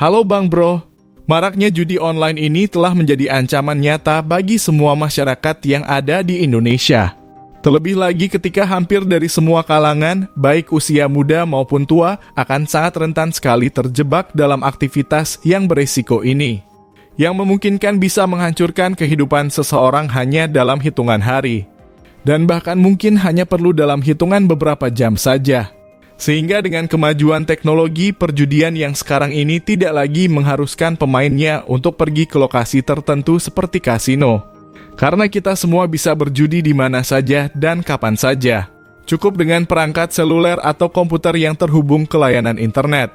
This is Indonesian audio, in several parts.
Halo Bang Bro, maraknya judi online ini telah menjadi ancaman nyata bagi semua masyarakat yang ada di Indonesia. Terlebih lagi ketika hampir dari semua kalangan, baik usia muda maupun tua, akan sangat rentan sekali terjebak dalam aktivitas yang beresiko ini, yang memungkinkan bisa menghancurkan kehidupan seseorang hanya dalam hitungan hari, dan bahkan mungkin hanya perlu dalam hitungan beberapa jam saja. Sehingga dengan kemajuan teknologi, perjudian yang sekarang ini tidak lagi mengharuskan pemainnya untuk pergi ke lokasi tertentu seperti kasino. Karena kita semua bisa berjudi di mana saja dan kapan saja. Cukup dengan perangkat seluler atau komputer yang terhubung ke layanan internet.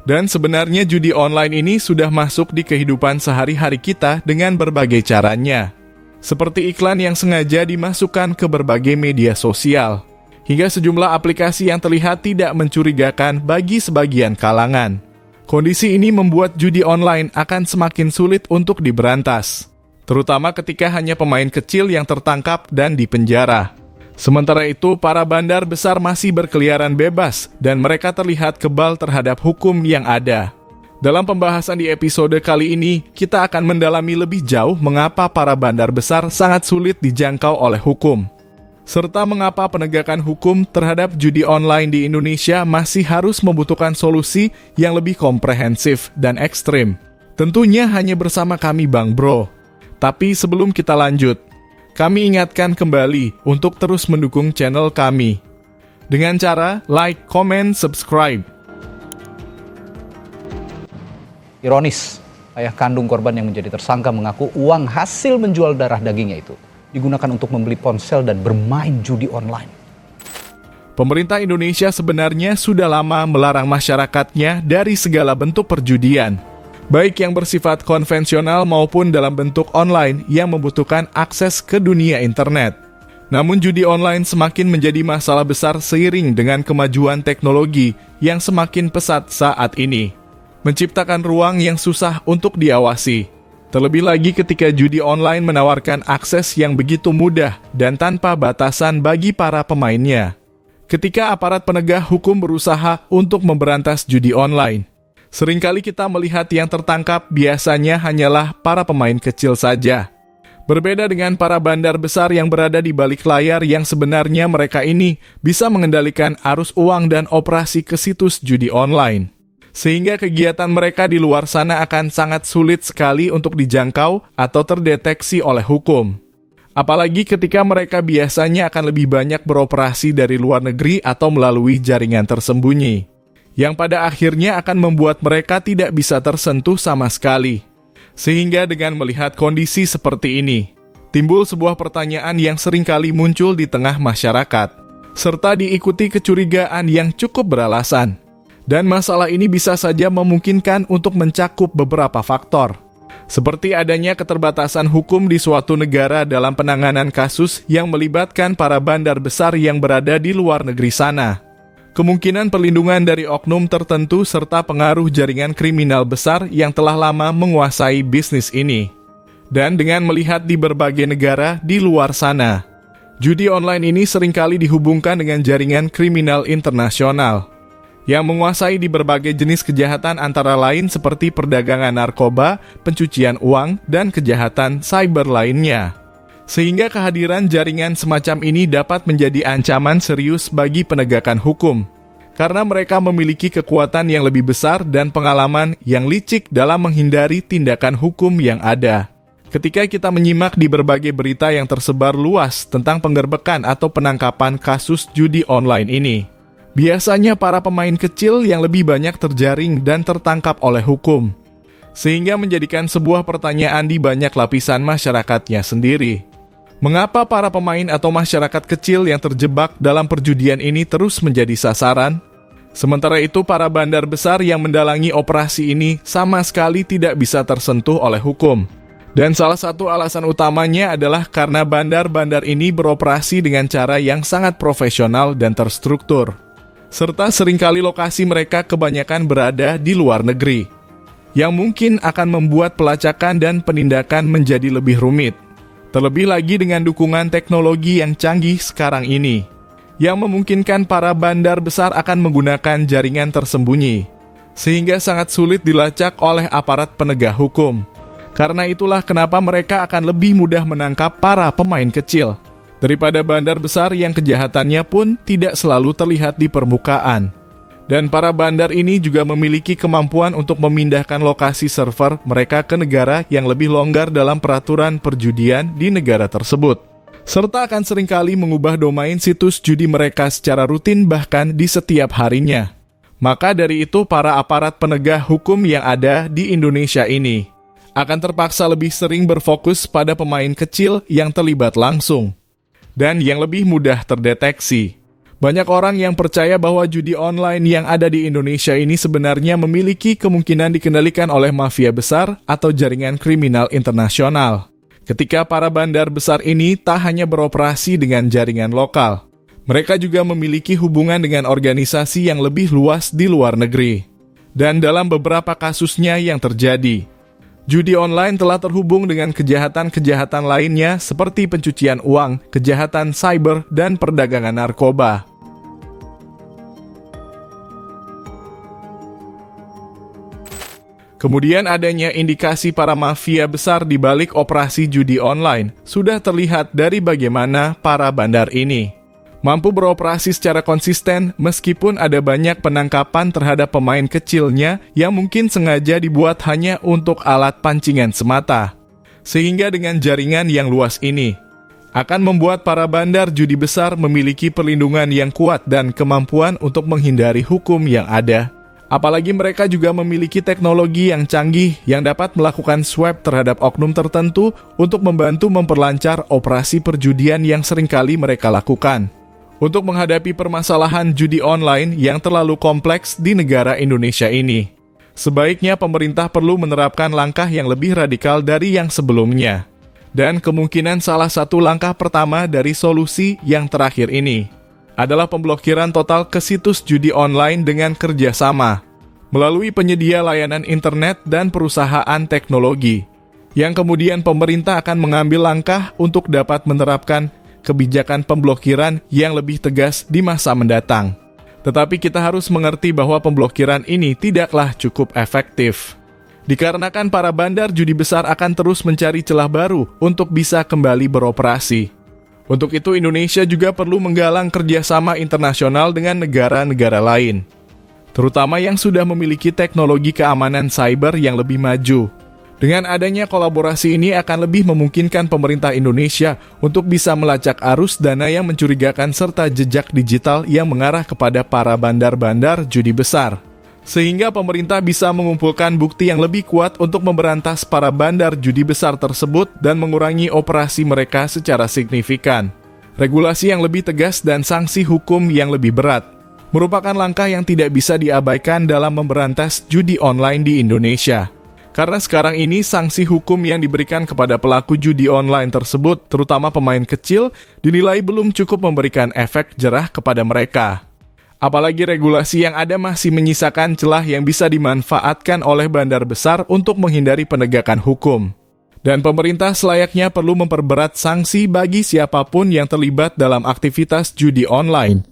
Dan sebenarnya judi online ini sudah masuk di kehidupan sehari-hari kita dengan berbagai caranya. Seperti iklan yang sengaja dimasukkan ke berbagai media sosial, hingga sejumlah aplikasi yang terlihat tidak mencurigakan bagi sebagian kalangan. Kondisi ini membuat judi online akan semakin sulit untuk diberantas, terutama ketika hanya pemain kecil yang tertangkap dan dipenjara. Sementara itu, para bandar besar masih berkeliaran bebas dan mereka terlihat kebal terhadap hukum yang ada. Dalam pembahasan di episode kali ini, kita akan mendalami lebih jauh mengapa para bandar besar sangat sulit dijangkau oleh hukum, serta mengapa penegakan hukum terhadap judi online di Indonesia masih harus membutuhkan solusi yang lebih komprehensif dan ekstrim. Tentunya hanya bersama kami Bang Bro. Tapi sebelum kita lanjut, kami ingatkan kembali untuk terus mendukung channel kami dengan cara like, comment, subscribe. Ironis, ayah kandung korban yang menjadi tersangka mengaku uang hasil menjual darah dagingnya itu digunakan untuk membeli ponsel dan bermain judi online. Pemerintah Indonesia sebenarnya sudah lama melarang masyarakatnya dari segala bentuk perjudian, baik yang bersifat konvensional maupun dalam bentuk online yang membutuhkan akses ke dunia internet. Namun judi online semakin menjadi masalah besar seiring dengan kemajuan teknologi yang semakin pesat saat ini, menciptakan ruang yang susah untuk diawasi. Terlebih lagi ketika judi online menawarkan akses yang begitu mudah dan tanpa batasan bagi para pemainnya. Ketika aparat penegak hukum berusaha untuk memberantas judi online, seringkali kita melihat yang tertangkap biasanya hanyalah para pemain kecil saja. Berbeda dengan para bandar besar yang berada di balik layar yang sebenarnya mereka ini bisa mengendalikan arus uang dan operasi ke situs judi online, sehingga kegiatan mereka di luar sana akan sangat sulit sekali untuk dijangkau atau terdeteksi oleh hukum. Apalagi ketika mereka biasanya akan lebih banyak beroperasi dari luar negeri atau melalui jaringan tersembunyi, yang pada akhirnya akan membuat mereka tidak bisa tersentuh sama sekali. Sehingga dengan melihat kondisi seperti ini, timbul sebuah pertanyaan yang seringkali muncul di tengah masyarakat, serta diikuti kecurigaan yang cukup beralasan. Dan masalah ini bisa saja memungkinkan untuk mencakup beberapa faktor, seperti adanya keterbatasan hukum di suatu negara dalam penanganan kasus yang melibatkan para bandar besar yang berada di luar negeri sana, kemungkinan perlindungan dari oknum tertentu, serta pengaruh jaringan kriminal besar yang telah lama menguasai bisnis ini. Dan dengan melihat di berbagai negara di luar sana, judi online ini seringkali dihubungkan dengan jaringan kriminal internasional yang menguasai di berbagai jenis kejahatan antara lain seperti perdagangan narkoba, pencucian uang, dan kejahatan cyber lainnya. Sehingga kehadiran jaringan semacam ini dapat menjadi ancaman serius bagi penegakan hukum, karena mereka memiliki kekuatan yang lebih besar dan pengalaman yang licik dalam menghindari tindakan hukum yang ada. Ketika kita menyimak di berbagai berita yang tersebar luas tentang penggerbekan atau penangkapan kasus judi online ini, biasanya para pemain kecil yang lebih banyak terjaring dan tertangkap oleh hukum, sehingga menjadikan sebuah pertanyaan di banyak lapisan masyarakatnya sendiri. Mengapa para pemain atau masyarakat kecil yang terjebak dalam perjudian ini terus menjadi sasaran? Sementara itu, para bandar besar yang mendalangi operasi ini sama sekali tidak bisa tersentuh oleh hukum. Dan salah satu alasan utamanya adalah karena bandar-bandar ini beroperasi dengan cara yang sangat profesional dan terstruktur, serta seringkali lokasi mereka kebanyakan berada di luar negeri, yang mungkin akan membuat pelacakan dan penindakan menjadi lebih rumit. Terlebih lagi dengan dukungan teknologi yang canggih sekarang ini, yang memungkinkan para bandar besar akan menggunakan jaringan tersembunyi, sehingga sangat sulit dilacak oleh aparat penegak hukum. Karena itulah kenapa mereka akan lebih mudah menangkap para pemain kecil daripada bandar besar yang kejahatannya pun tidak selalu terlihat di permukaan. Dan para bandar ini juga memiliki kemampuan untuk memindahkan lokasi server mereka ke negara yang lebih longgar dalam peraturan perjudian di negara tersebut, serta akan seringkali mengubah domain situs judi mereka secara rutin bahkan di setiap harinya. Maka dari itu para aparat penegak hukum yang ada di Indonesia ini akan terpaksa lebih sering berfokus pada pemain kecil yang terlibat langsung dan yang lebih mudah terdeteksi. Banyak orang yang percaya bahwa judi online yang ada di Indonesia ini sebenarnya memiliki kemungkinan dikendalikan oleh mafia besar atau jaringan kriminal internasional. Ketika para bandar besar ini tak hanya beroperasi dengan jaringan lokal, mereka juga memiliki hubungan dengan organisasi yang lebih luas di luar negeri. Dan dalam beberapa kasusnya yang terjadi, judi online telah terhubung dengan kejahatan-kejahatan lainnya seperti pencucian uang, kejahatan cyber, dan perdagangan narkoba. Kemudian adanya indikasi para mafia besar di balik operasi judi online sudah terlihat dari bagaimana para bandar ini mampu beroperasi secara konsisten meskipun ada banyak penangkapan terhadap pemain kecilnya yang mungkin sengaja dibuat hanya untuk alat pancingan semata. Sehingga dengan jaringan yang luas ini akan membuat para bandar judi besar memiliki perlindungan yang kuat dan kemampuan untuk menghindari hukum yang ada. Apalagi mereka juga memiliki teknologi yang canggih yang dapat melakukan swab terhadap oknum tertentu untuk membantu memperlancar operasi perjudian yang seringkali mereka lakukan. Untuk menghadapi permasalahan judi online yang terlalu kompleks di negara Indonesia ini, sebaiknya pemerintah perlu menerapkan langkah yang lebih radikal dari yang sebelumnya. Dan kemungkinan salah satu langkah pertama dari solusi yang terakhir ini adalah pemblokiran total ke situs judi online dengan kerjasama melalui penyedia layanan internet dan perusahaan teknologi, yang kemudian pemerintah akan mengambil langkah untuk dapat menerapkan kebijakan pemblokiran yang lebih tegas di masa mendatang. Tetapi kita harus mengerti bahwa pemblokiran ini tidaklah cukup efektif, dikarenakan para bandar judi besar akan terus mencari celah baru untuk bisa kembali beroperasi. Untuk itu Indonesia juga perlu menggalang kerjasama internasional dengan negara-negara lain, terutama yang sudah memiliki teknologi keamanan cyber yang lebih maju. Dengan adanya kolaborasi ini akan lebih memungkinkan pemerintah Indonesia untuk bisa melacak arus dana yang mencurigakan serta jejak digital yang mengarah kepada para bandar-bandar judi besar. Sehingga pemerintah bisa mengumpulkan bukti yang lebih kuat untuk memberantas para bandar judi besar tersebut dan mengurangi operasi mereka secara signifikan. Regulasi yang lebih tegas dan sanksi hukum yang lebih berat merupakan langkah yang tidak bisa diabaikan dalam memberantas judi online di Indonesia. Karena sekarang ini sanksi hukum yang diberikan kepada pelaku judi online tersebut, terutama pemain kecil, dinilai belum cukup memberikan efek jerah kepada mereka. Apalagi regulasi yang ada masih menyisakan celah yang bisa dimanfaatkan oleh bandar besar untuk menghindari penegakan hukum. Dan pemerintah selayaknya perlu memperberat sanksi bagi siapapun yang terlibat dalam aktivitas judi online,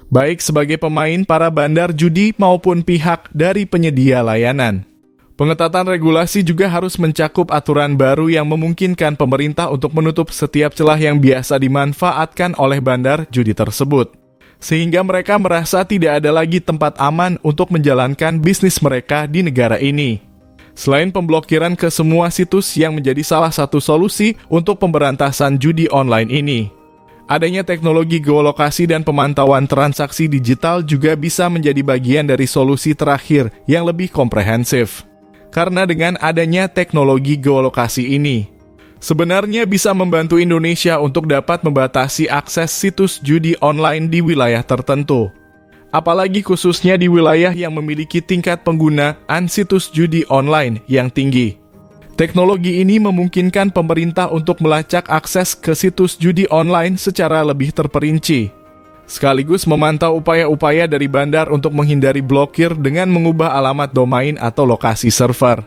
baik sebagai pemain para bandar judi maupun pihak dari penyedia layanan. Pengetatan regulasi juga harus mencakup aturan baru yang memungkinkan pemerintah untuk menutup setiap celah yang biasa dimanfaatkan oleh bandar judi tersebut, sehingga mereka merasa tidak ada lagi tempat aman untuk menjalankan bisnis mereka di negara ini. Selain pemblokiran ke semua situs yang menjadi salah satu solusi untuk pemberantasan judi online ini, adanya teknologi geolokasi dan pemantauan transaksi digital juga bisa menjadi bagian dari solusi terakhir yang lebih komprehensif. Karena dengan adanya teknologi geolokasi ini, sebenarnya bisa membantu Indonesia untuk dapat membatasi akses situs judi online di wilayah tertentu. Apalagi khususnya di wilayah yang memiliki tingkat penggunaan situs judi online yang tinggi. Teknologi ini memungkinkan pemerintah untuk melacak akses ke situs judi online secara lebih terperinci, sekaligus memantau upaya-upaya dari bandar untuk menghindari blokir dengan mengubah alamat domain atau lokasi server.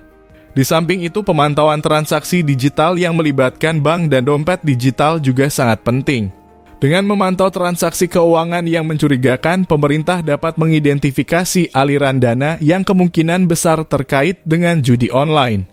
Di samping itu, pemantauan transaksi digital yang melibatkan bank dan dompet digital juga sangat penting. Dengan memantau transaksi keuangan yang mencurigakan, pemerintah dapat mengidentifikasi aliran dana yang kemungkinan besar terkait dengan judi online.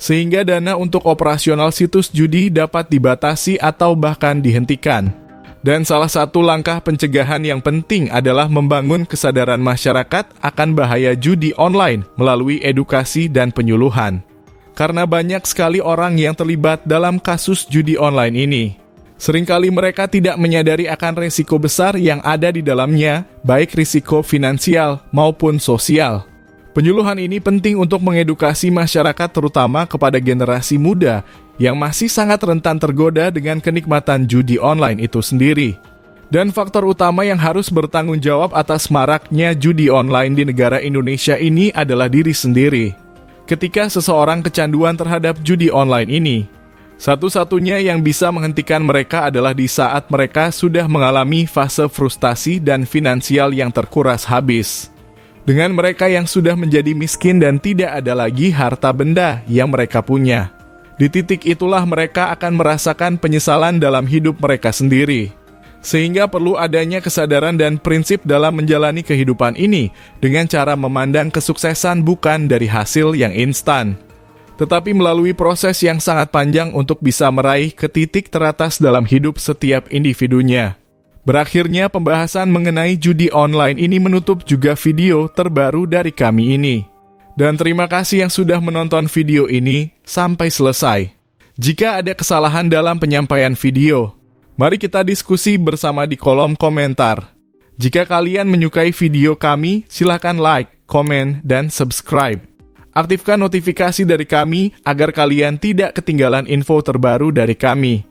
Sehingga dana untuk operasional situs judi dapat dibatasi atau bahkan dihentikan. Dan salah satu langkah pencegahan yang penting adalah membangun kesadaran masyarakat akan bahaya judi online melalui edukasi dan penyuluhan. Karena banyak sekali orang yang terlibat dalam kasus judi online ini. Seringkali mereka tidak menyadari akan risiko besar yang ada di dalamnya, baik risiko finansial maupun sosial. Penyuluhan ini penting untuk mengedukasi masyarakat terutama kepada generasi muda yang masih sangat rentan tergoda dengan kenikmatan judi online itu sendiri. Dan faktor utama yang harus bertanggung jawab atas maraknya judi online di negara Indonesia ini adalah diri sendiri. Ketika seseorang kecanduan terhadap judi online ini, satu-satunya yang bisa menghentikan mereka adalah di saat mereka sudah mengalami fase frustasi dan finansial yang terkuras habis. Dengan mereka yang sudah menjadi miskin dan tidak ada lagi harta benda yang mereka punya. Di titik itulah mereka akan merasakan penyesalan dalam hidup mereka sendiri. Sehingga perlu adanya kesadaran dan prinsip dalam menjalani kehidupan ini dengan cara memandang kesuksesan bukan dari hasil yang instan, tetapi melalui proses yang sangat panjang untuk bisa meraih ke titik teratas dalam hidup setiap individunya. Berakhirnya pembahasan mengenai judi online ini menutup juga video terbaru dari kami ini. Dan terima kasih yang sudah menonton video ini sampai selesai. Jika ada kesalahan dalam penyampaian video, mari kita diskusi bersama di kolom komentar. Jika kalian menyukai video kami, silakan like, komen, dan subscribe. Aktifkan notifikasi dari kami agar kalian tidak ketinggalan info terbaru dari kami.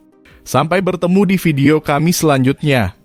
Sampai bertemu di video kami selanjutnya.